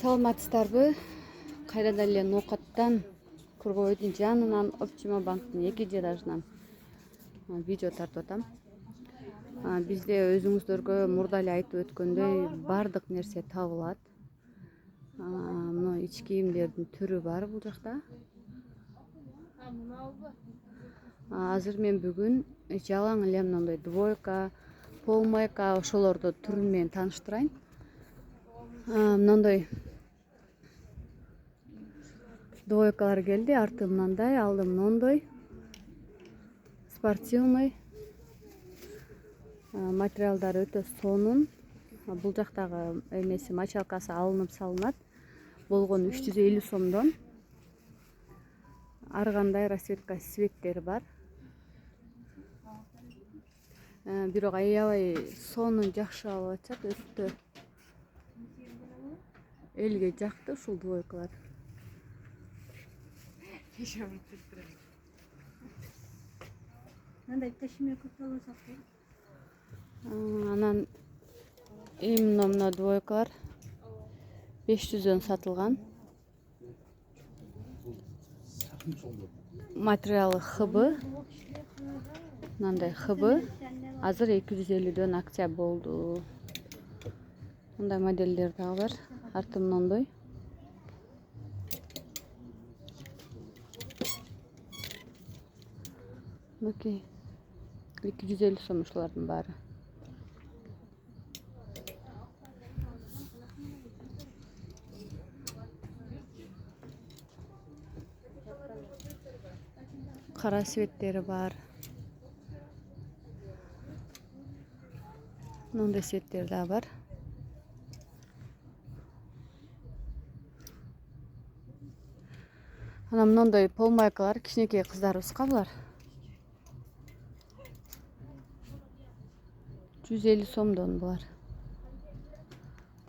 Саламатсыздарбы? Кайрадан эле ноокаттан Кургобойдун жанынан Optima банктын 2 этажынан видео тартып атам. Бизде өзүңүздөргө мурда эле айтып өткөндөй бардык нерсе табылат. Мына ич кийимдердин түрү бар бул жакта. Азыр мен бүгүн жалаң эле мындай двойка, полмайка ошолорду түрү менен тааныштырайын. Мындай двойкалар келди. Арты мындай, алды мындай. Спортивный. Материалдары өтө сонун. Бул жактагы эмеси мочалкасы алынып салынат. Болгону 350 сомдон. Ар кандай расцветка светтери бар. Бирок аябай сонун жакшы алып атышат. Өтө элге жакты ушул двойкалар. Анан именно двойкалар 500дөн сатылган. Материалы хыбы. Мындай хыбы. Азыр 250дөн акция болду. Мындай моделдер дагы бар. Арты мындай. Окей. 250 сом ушулардын баары. Кара светтери бар. Мындай светтер да бар. Анан мындай полмайкалар кичинекей кыздарыбызга булар. 150 сомдон булар.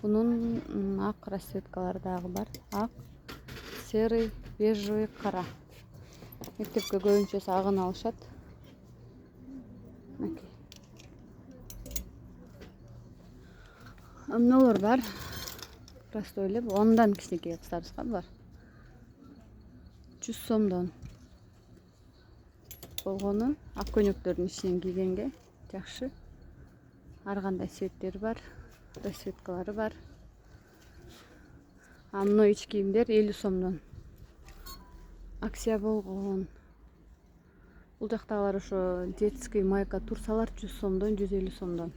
Бунун ак расцветкалары дагы бар. Ак, серый, бежевый, кара. Мектепке көбүнчө агын алышат. Мыналар бар. Простой эле, ондан кичинекей кыздарыбызга булар. 100 сомдон. Болгону ак көйнөктөрдүн ичинен кийгенге жакшы. Ар кандай светтери бар, расцветкалары бар. Мына ич кийимдер 50 сомдон. Акция болгон. Бул жактагылар ошо детский майка турсалар 100 сомдон, 150 сомдон.